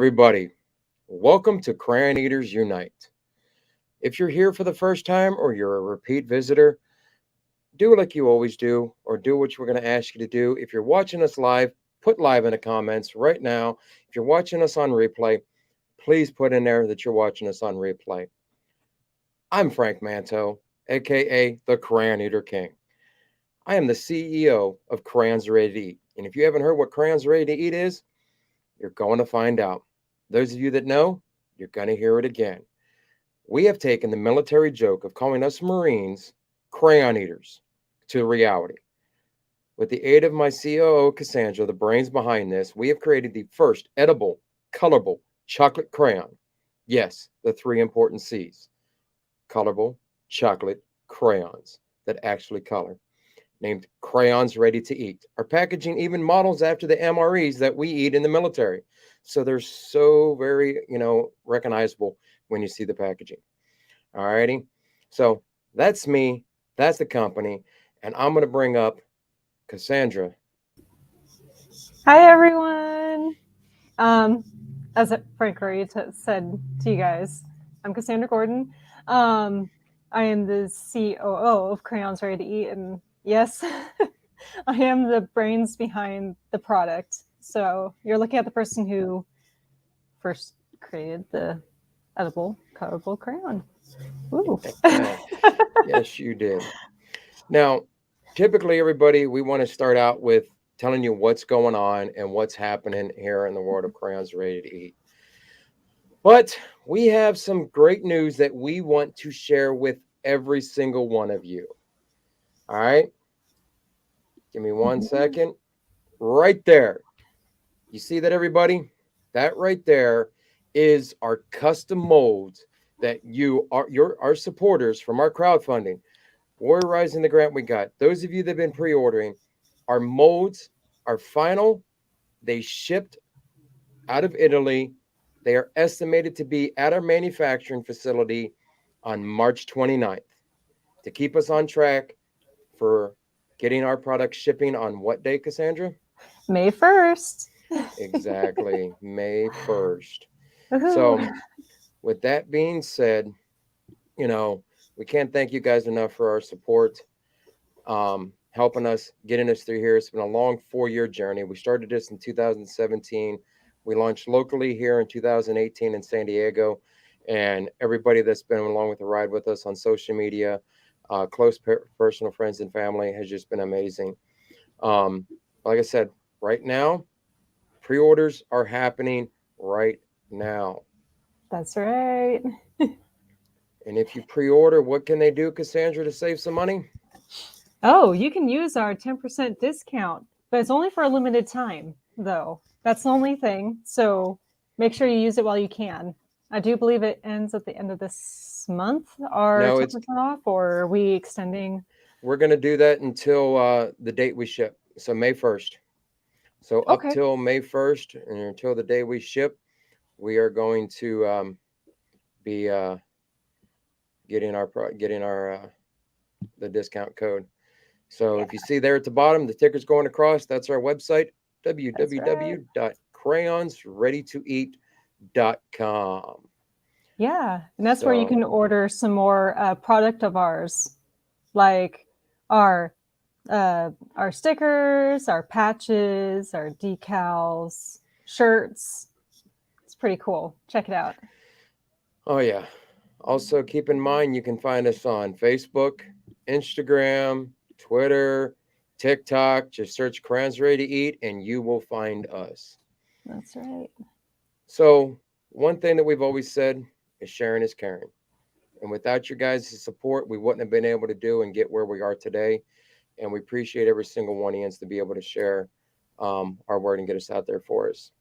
everybody. Welcome to Crayon Eaters Unite. If you're here for the first time or you're a repeat visitor, do like you always do, or do what we're going to ask you to do. If you're watching us live, put live in the comments right now. If you're watching us on replay, please put in there that you're watching us on replay. I'm Frank Manto, aka the Crayon Eater King. I am the CEO of Crayons Ready to Eat. And if you haven't heard what Crayons Ready to Eat is, you're going to find out. Those of you that know, you're going to hear it again. We have taken the military joke of calling us Marines crayon eaters to reality. With the aid of my COO, Cassandra, the brains behind this, we have created the first edible, colorable chocolate crayon. Yes, the three important C's. Colorable chocolate crayons that actually color. Named Crayons Ready to Eat. Our packaging even models after the MREs that we eat in the military. So they're so very, recognizable when you see the packaging. All righty. So that's me. That's the company. And I'm going to bring up Cassandra. Hi, everyone. As Frank already said to you guys, I'm Cassandra Gordon. I am the COO of Crayons Ready to Eat. And yes, I am the brains behind the product. So you're looking at the person who first created the edible, colorable crayon. Ooh. Yes, you did. Now, typically, everybody, we want to start out with telling you what's going on and what's happening here in the world of Crayons Ready to Eat. But we have some great news that we want to share with every single one of you. All right. Give me one second. Right there. You see that, everybody? That right there is our custom molds that our supporters from our crowdfunding, Warrior Rising the grant we got. Those of you that have been pre-ordering, our molds are final. They shipped out of Italy. They are estimated to be at our manufacturing facility on March 29th to keep us on track for getting our product shipping on what day, Cassandra? May 1st. Exactly, May 1st. Woohoo. So, with that being said, we can't thank you guys enough for our support, helping us, getting us through here. It's been a long 4-year journey. We started this in 2017. We launched locally here in 2018 in San Diego. And everybody that's been along with the ride with us on social media, close personal friends and family has just been amazing. Like I said, right now, pre-orders are happening right now. That's right. And if you pre-order, what can they do, Cassandra, to save some money? Oh, you can use our 10% discount, but it's only for a limited time, though. That's the only thing. So make sure you use it while you can. I do believe it ends at the end of this month, our No, 10% off, or are we extending? we're going to do that until the date we ship. So May 1st. So up Okay. till May 1st and until the day we ship, we are going to be getting our the discount code. So Yeah, if you see there at the bottom, the ticker's going across. That's our website, that's right. www.crayonsreadytoeat.com. Yeah. And that's where you So can order some more product of ours, like our our stickers, our patches, our decals, shirts. It's pretty cool. Check it out. oh yeah. Also keep in mind you can find us on Facebook, Instagram, Twitter, TikTok. Just search Crayons Ready to Eat and you will find us. That's right. So one thing that we've always said is sharing is caring. And without your guys' support, we wouldn't have been able to do and get where we are today. And we appreciate every single one of you to be able to share our word and get us out there for us.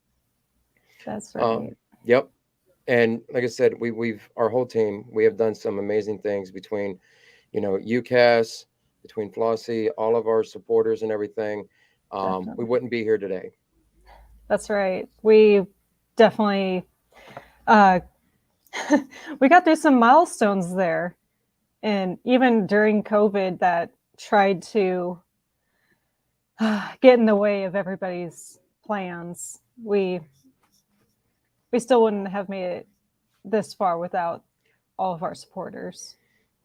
That's Um, right. yep. And like I said, we've our whole team, we have done some amazing things between, UCAS, between Flossie, all of our supporters and everything. We Definitely. wouldn't be here today. That's right. We definitely uh, we got through some milestones there, and even during COVID, that tried to get in the way of everybody's plans. We we still wouldn't have made it this far without all of our supporters.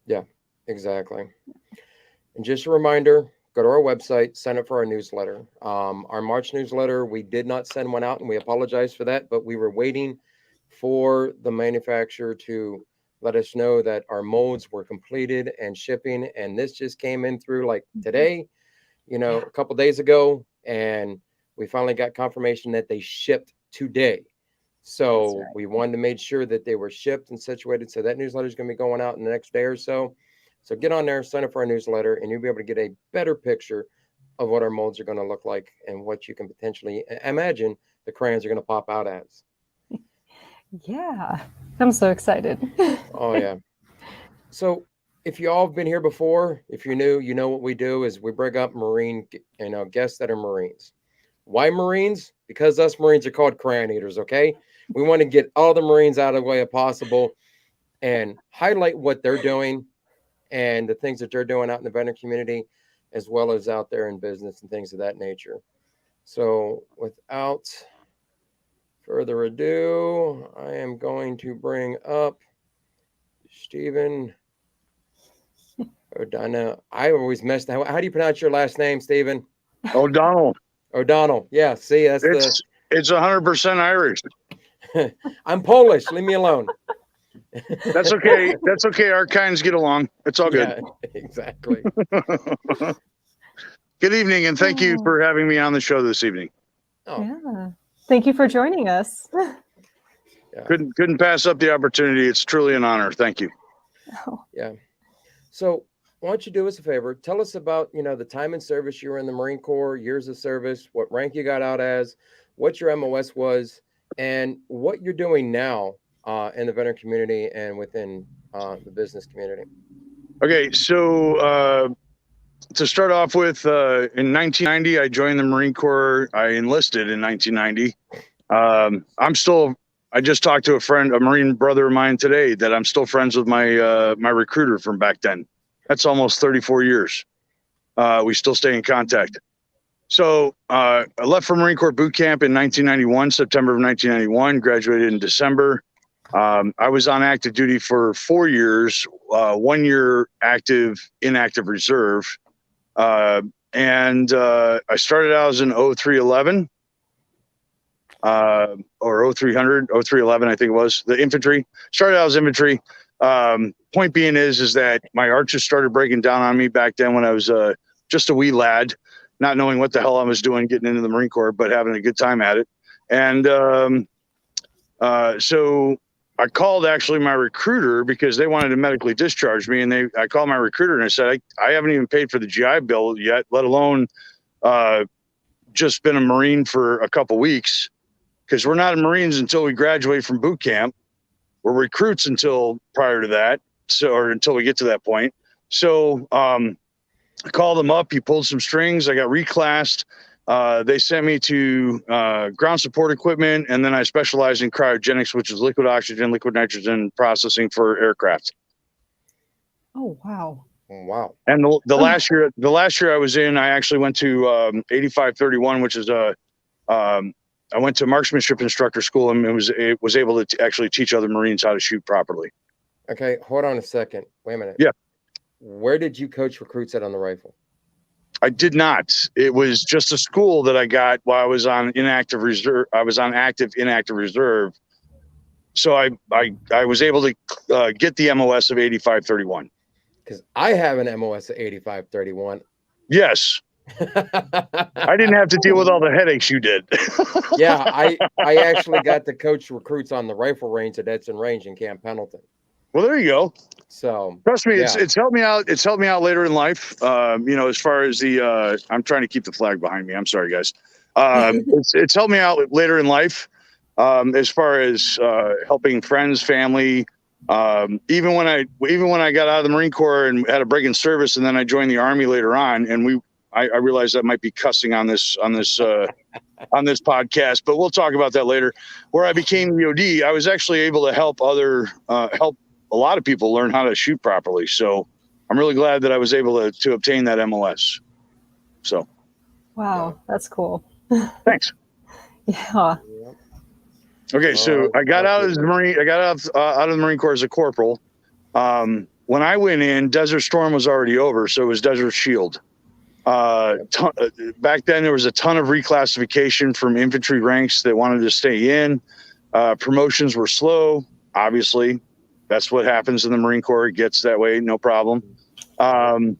Yeah, exactly. And just a reminder, go to our website, sign up for our newsletter. Our March newsletter, we did not send one out, and we apologize for that, but we were waiting for the manufacturer to let us know that our molds were completed and shipping. And this just came in through like today, a couple days ago, and we finally got confirmation that they shipped today. So right. we wanted to make sure that they were shipped and situated. So that newsletter is going to be going out in the next day or so. So get on there, sign up for our newsletter, and you'll be able to get a better picture of what our molds are going to look like and what you can potentially imagine the crayons are going to pop out as. Yeah, I'm so excited. Oh, yeah. So if you all have been here before, if you're new, you know what we do is we bring up Marine, guests that are Marines. Why Marines? Because us Marines are called crayon eaters, okay? We want to get all the Marines out of the way if possible and highlight what they're doing and the things that they're doing out in the vendor community, as well as out there in business and things of that nature. So without further ado, I am going to bring up Stephen O'Donnell. I always mess that. How do you pronounce your last name, Stephen? O'Donnell. O'Donnell. Yeah, see, that's it's 100% Irish. I'm Polish. Leave me alone. That's okay. That's okay. Our kinds get along. It's all good. Yeah, exactly. Good evening, and thank you for having me on the show this evening. Oh, Yeah. Thank you for joining us. yeah. Couldn't pass up the opportunity. It's truly an honor. Thank you. Oh. Yeah. So why don't you do us a favor? Tell us about, the time and service you were in the Marine Corps, years of service, what rank you got out as, what your MOS was, and what you're doing now in the vendor community and within the business community. Okay, so to start off with, in 1990, I joined the Marine Corps. I enlisted in 1990. I just talked to a Marine brother of mine today that I'm still friends with my recruiter from back then. That's almost 34 years. We still stay in contact. So I left for Marine Corps boot camp in 1991, September of 1991, graduated in December. I was on active duty for 4 years, 1 year inactive reserve. And I started out as an 0311 or 0300, 0311, I think it was, the infantry. Started out as infantry. Point being is that my archers started breaking down on me back then when I was just a wee lad, not knowing what the hell I was doing getting into the Marine Corps, but having a good time at it. And so I called actually my recruiter because they wanted to medically discharge me. And I called my recruiter and I said, I haven't even paid for the GI Bill yet, let alone just been a Marine for a couple weeks, because we're not Marines until we graduate from boot camp. We're recruits until prior to that. Or until we get to that point. So I called him up. He pulled some strings. I got reclassed. They sent me to ground support equipment, and then I specialized in cryogenics, which is liquid oxygen, liquid nitrogen processing for aircraft. Oh, wow. Wow. And the last year I was in, I actually went to 8531, which is I went to marksmanship instructor school and was able to actually teach other Marines how to shoot properly. Okay, hold on a second. Wait a minute. Yeah. Where did you coach recruits at on the rifle? I did not. It was just a school that I got while I was on inactive reserve. I was on active inactive reserve. So I was able to get the MOS of 8531. Because I have an MOS of 8531. Yes. I didn't have to deal with all the headaches you did. Yeah, I actually got to coach recruits on the rifle range at Edson Range in Camp Pendleton. Well, there you go. So trust me, yeah. it's helped me out. It's helped me out later in life. As far as I'm trying to keep the flag behind me. I'm sorry, guys. It's helped me out later in life. As far as helping friends, family. Even when I got out of the Marine Corps and had a break in service, and then I joined the Army later on, and I realized that might be cussing on this podcast, but we'll talk about that later. Where I became EOD, I was actually able to help a lot of people learn how to shoot properly. So I'm really glad that I was able to obtain that MOS. So. Wow, that's cool. Thanks. Yeah. Okay, so I got out of the Marine. I got out of the Marine Corps as a corporal. When I went in, Desert Storm was already over, so it was Desert Shield. Back then, there was a ton of reclassification from infantry ranks that wanted to stay in. Promotions were slow. Obviously, that's what happens in the Marine Corps. It gets that way, no problem. So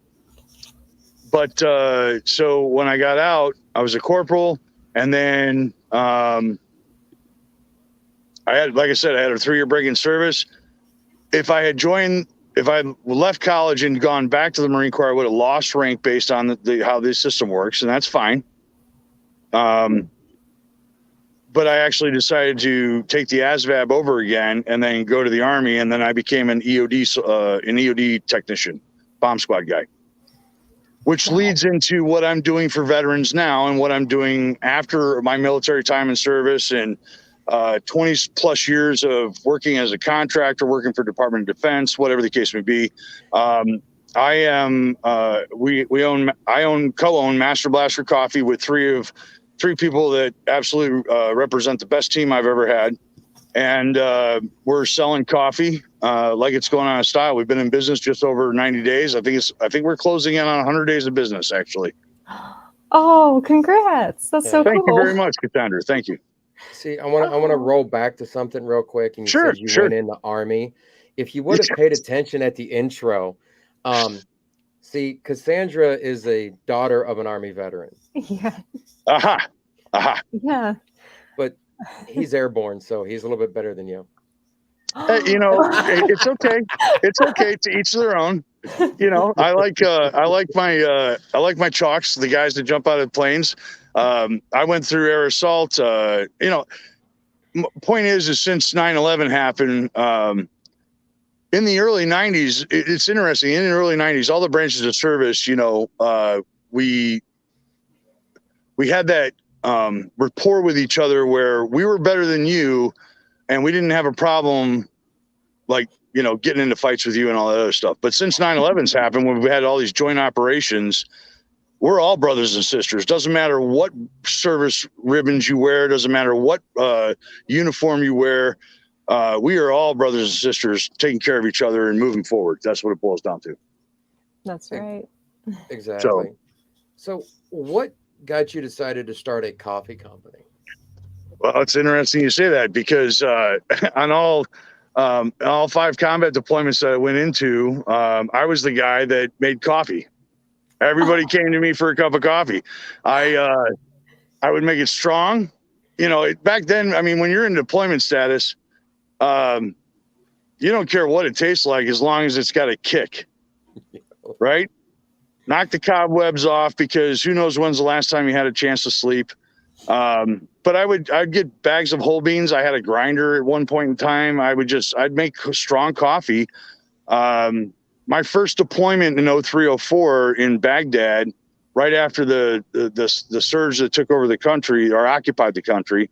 when I got out, I was a corporal, and then I had, like I said, I had a 3-year break in service. If I left college and gone back to the Marine Corps, I would have lost rank based on how this system works, and that's fine. But I actually decided to take the ASVAB over again and then go to the Army, and then I became an EOD technician, bomb squad guy, which leads into what I'm doing for veterans now and what I'm doing after my military time in service and 20 plus years of working as a contractor, working for Department of Defense, whatever the case may be. I co-own Master Blaster Coffee with three people that absolutely represent the best team I've ever had. And we're selling coffee like it's going out of style. We've been in business just over 90 days. I think we're closing in on 100 days of business, actually. Oh, congrats. That's so cool. Thank you very much, Cassandra. Thank you. See, I want to roll back to something real quick. And you said you went in the Army. If you would have paid attention at the intro, see, Cassandra is a daughter of an Army veteran. Yeah. Yeah. But he's airborne, so he's a little bit better than you. It's okay. It's okay, to each their own. I like my chalks, the guys that jump out of planes. I went through air assault. Point is since 9/11 happened, in the early 90s, it's interesting. In the early 90s, all the branches of service, we had that rapport with each other where we were better than you, and we didn't have a problem, like, getting into fights with you and all that other stuff. But since 9/11's happened, when we had all these joint operations, we're all brothers and sisters. Doesn't matter what service ribbons you wear. Doesn't matter what uniform you wear. We are all brothers and sisters taking care of each other and moving forward. That's what it boils down to. That's right. Exactly. So what got you decided to start a coffee company? Well, it's interesting you say that because on all 5 combat deployments that I went into, I was the guy that made coffee. Everybody came to me for a cup of coffee. I would make it strong. Back then, I mean, when you're in deployment status, you don't care what it tastes like as long as it's got a kick, right? Knock the cobwebs off, because who knows when's the last time you had a chance to sleep. But I'd get bags of whole beans. I had a grinder at one point in time. I'd make strong coffee. My first deployment in 03-04 in Baghdad, right after the surge that took over the country or occupied the country,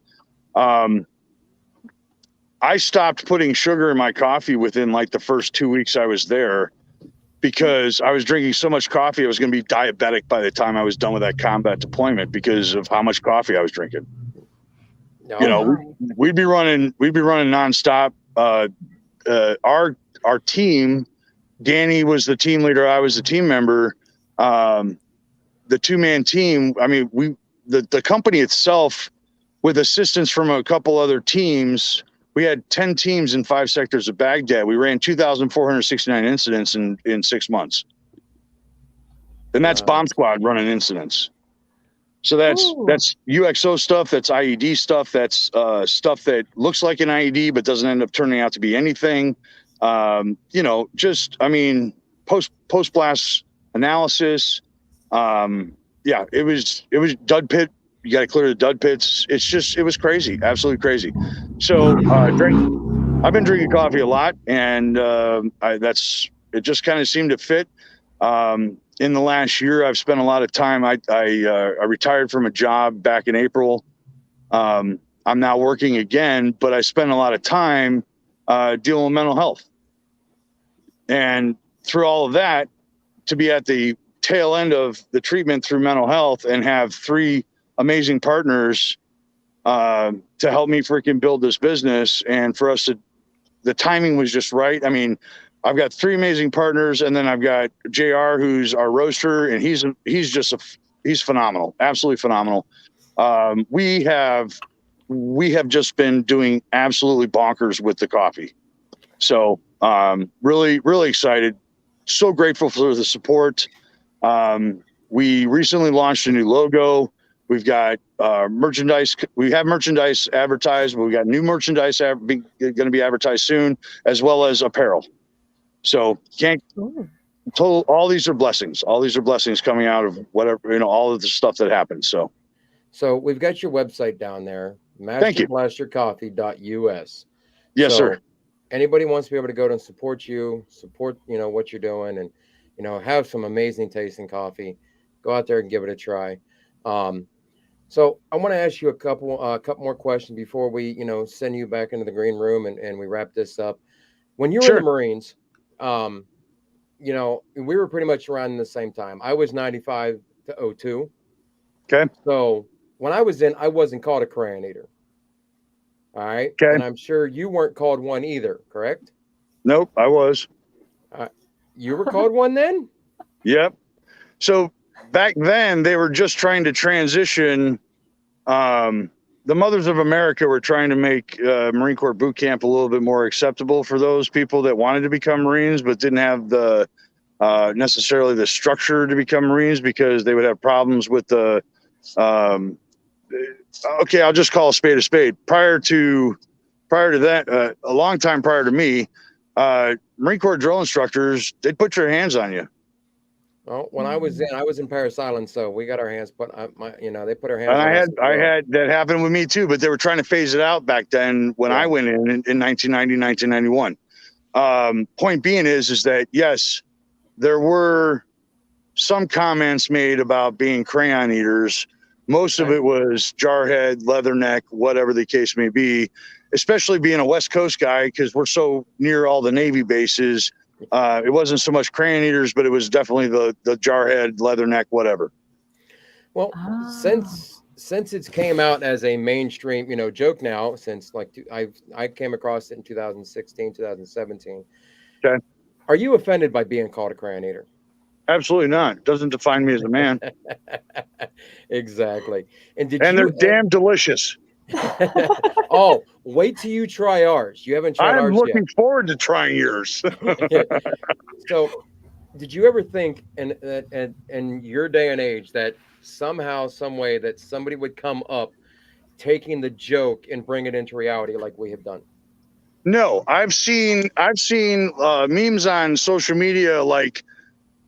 I stopped putting sugar in my coffee within like the first 2 weeks I was there, because I was drinking so much coffee, I was going to be diabetic by the time I was done with that combat deployment because of how much coffee I was drinking. We'd be running nonstop. Our team, Danny was the team leader. I was the team member. The 2-man team. I mean, the company itself, with assistance from a couple other teams, we had 10 teams in 5 sectors of Baghdad. We ran 2,469 incidents in 6 months. And that's bomb squad running incidents. So that's UXO stuff. That's IED stuff. That's stuff that looks like an IED but doesn't end up turning out to be anything. Post blast analysis. It was dud pit. You got to clear the dud pits. It was crazy. Absolutely crazy. So I've been drinking coffee a lot, and it just kind of seemed to fit. In the last year, I've spent a lot of time. I retired from a job back in April. I'm now working again, but I spent a lot of time dealing with mental health. And through all of that, to be at the tail end of the treatment through mental health and have 3 amazing partners to help me freaking build this business. And for us to, the timing was just right. I mean, I've got 3 amazing partners, and then I've got JR, who's our roaster, and he's he's phenomenal, absolutely phenomenal. We have just been doing absolutely bonkers with the coffee. So really, really excited. So grateful for the support. We recently launched a new logo. We've got merchandise. We have merchandise advertised, but we got new merchandise going to be advertised soon, as well as apparel. So all these are blessings. All these are blessings coming out of whatever, all of the stuff that happens. So we've got your website down there, masterblastercoffee.us. Yes, sir. Anybody wants to be able to go and support what you're doing, and have some amazing tasting coffee, go out there and give it a try. So I want to ask you a couple more questions before we send you back into the green room and we wrap this up. When you were in the Marines, we were pretty much around the same time. I was 95 to 02. Okay. So when I was in, I wasn't called a Crayon eater. All right. Okay. And I'm sure you weren't called one either, correct? Nope, I was. You were called one then? Yep. So back then they were just trying to transition. The Mothers of America were trying to make Marine Corps boot camp a little bit more acceptable for those people that wanted to become Marines, but didn't have the necessarily the structure to become Marines, because they would have problems with the okay, I'll just call a spade a spade. Prior to that, a long time prior to me, Marine Corps drill instructors, they'd put your hands on you. Well, when I was in Paris Island, so we got our hands put. They put our hands. And on I had that happen with me too, but they were trying to phase it out back then when I went in 1990, 1991. Point being is that yes, there were some comments made about being crayon eaters. Most of it was jarhead, leatherneck, whatever the case may be, especially being a West Coast guy, because we're so near all the Navy bases. It wasn't so much crayon eaters, but it was definitely the jarhead, leatherneck, whatever. Well, since it's came out as a mainstream, joke now, since I came across it in 2016, 2017. Okay. Are you offended by being called a crayon eater? Absolutely not. It doesn't define me as a man. Exactly. And they're damn delicious. Oh, wait till you try ours. You haven't tried ours yet. I'm looking forward to trying yours. So, did you ever think in your day and age that somehow, some way, that somebody would come up taking the joke and bring it into reality like we have done? No, I've seen memes on social media like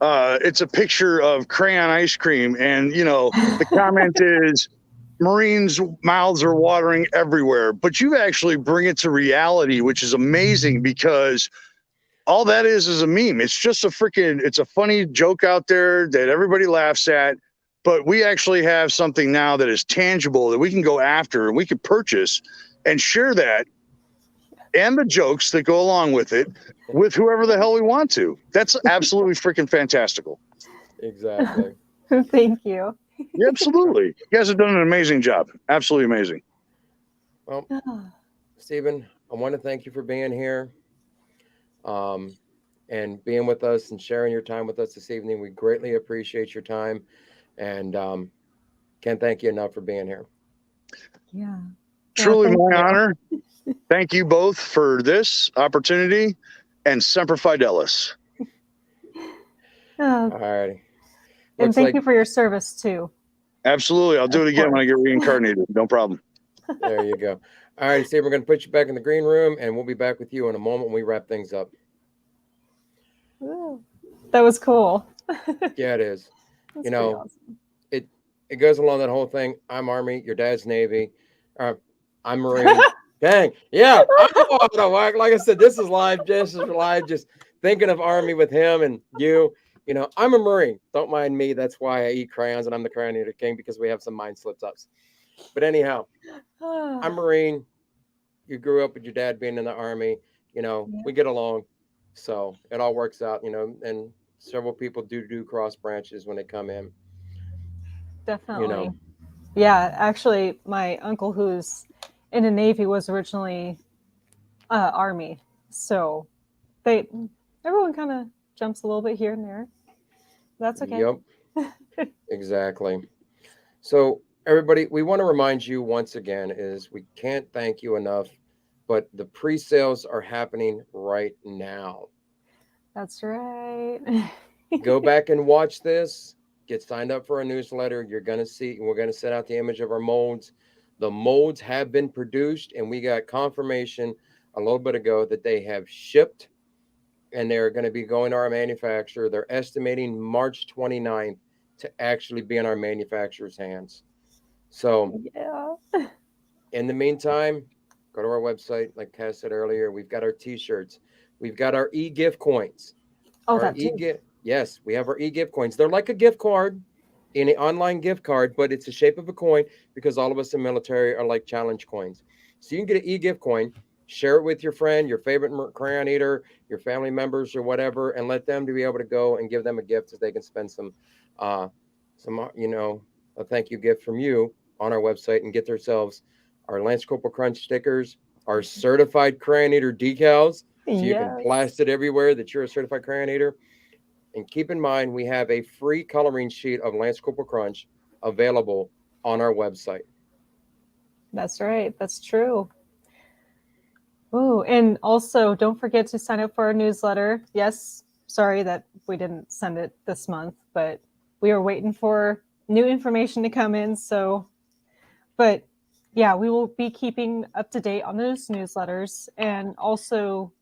it's a picture of crayon ice cream, and the comment is Marines' mouths are watering everywhere. But you actually bring it to reality, which is amazing, because all that is a meme. It's just it's a funny joke out there that everybody laughs at. But we actually have something now that is tangible that we can go after and we can purchase and share that, and the jokes that go along with it, with whoever the hell we want to. That's absolutely freaking fantastical. Exactly. Thank you. Yeah, absolutely. You guys have done an amazing job. Absolutely amazing. Well, Stephen, I want to thank you for being here and being with us and sharing your time with us this evening. We greatly appreciate your time, and can't thank you enough for being here. Yeah. Truly my honor. Thank you both for this opportunity, and Semper Fidelis. All righty. And thank you for your service too. Absolutely. I'll do it again when I get reincarnated. No problem. There you go. All right, Steve, we're going to put you back in the green room, and we'll be back with you in a moment when we wrap things up. That was cool. Yeah, it is. That's awesome. It goes along that whole thing. I'm Army, your dad's Navy. I'm Marine. Dang. Yeah. Like I said, this is live. Just thinking of Army with him and you. I'm a Marine. Don't mind me. That's why I eat crayons and I'm the Crayon Eater King, because we have some mind slips. But anyhow, I'm Marine. You grew up with your dad being in the Army. We get along. So it all works out, and several people do cross branches when they come in. Definitely. Yeah, actually, my uncle, who's in the Navy, was originally Army. So everyone kind of jumps a little bit here and there. That's okay. Yep, exactly. So, everybody, we want to remind you once again is we can't thank you enough, but the pre-sales are happening right now. That's right. Go back and watch this. Get signed up for our newsletter. You're going to see, we're going to send out the image of our molds. The molds have been produced, and we got confirmation a little bit ago that they have shipped and they're going to be going to our manufacturer. They're estimating March 29th to actually be in our manufacturer's hands. So, Yeah. in the meantime, go to our website. Like Cass said earlier, we've got our t-shirts. We've got our e-gift coins. Oh, Our that too. e-gift, yes, we have our e-gift coins. They're like a gift card, in an online gift card, but it's the shape of a coin because all of us in military are like challenge coins. So you can get an e-gift coin, share it with your friend, your favorite crayon eater, your family members or whatever, and let them to be able to go and give them a gift so they can spend uh, a thank you gift from you on our website and get themselves our Lance Corporal Crunch stickers, our certified crayon eater decals, so you can Yes. blast it everywhere that you're a certified crayon eater. And keep in mind, we have a free coloring sheet of Lance Corporal Crunch available on our website. That's right. That's true. Oh, and also don't forget to sign up for our newsletter. Yes, sorry that we didn't send it this month, but we were waiting for new information to come in. So, but yeah, we will be keeping up to date on those newsletters and also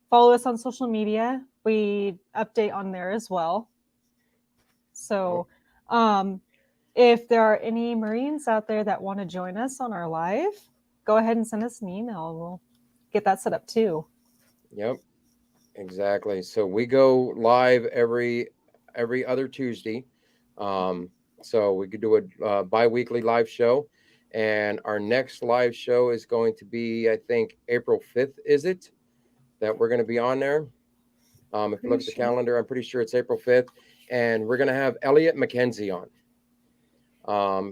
follow us on social media. We update on there as well. So, um, if there are any Marines out there that want to join us on our live, go ahead and send us an email and we'll get that set up too. Yep, exactly. So we go live every other Tuesday. Um, so we could do a bi-weekly live show, and our next live show is going to be, I think, April 5th. Is it that we're going to be on there? If you Pretty look at the sure. calendar, I'm pretty sure it's April 5th, and we're going to have Elliot McKenzie on.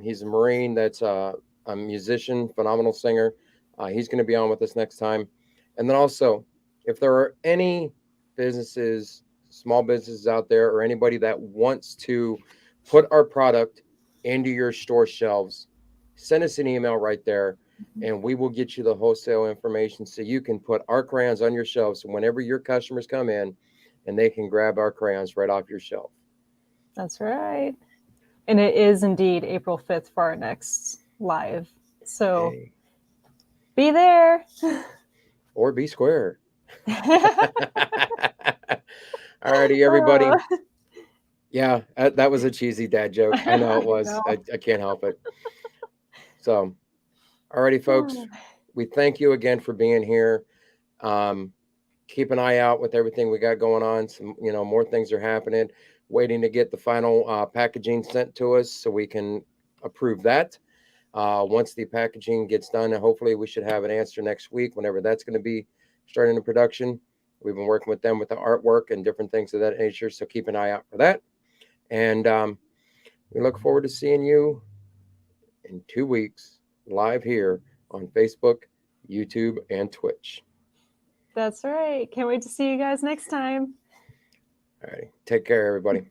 He's a Marine that's a musician, phenomenal singer. He's going to be on with us next time. And then also, if there are any businesses, small businesses out there, or anybody that wants to put our product into your store shelves, send us an email right there, and we will get you the wholesale information so you can put our crayons on your shelves. So whenever your customers come in, and they can grab our crayons right off your shelf. That's right. And it is indeed April 5th for our next live. So Hey. be there. Or be square. Alrighty, everybody. Yeah, that was a cheesy dad joke. I know it was. No. I can't help it. So, alrighty, folks. We thank you again for being here. Um, keep an eye out with everything we got going on. Some, more things are happening. Waiting to get the final packaging sent to us so we can approve that. Once the packaging gets done, and hopefully we should have an answer next week, whenever that's going to be starting the production. We've been working with them with the artwork and different things of that nature. So keep an eye out for that. And we look forward to seeing you in 2 weeks live here on Facebook, YouTube, and Twitch. That's right. Can't wait to see you guys next time. All right. Take care, everybody.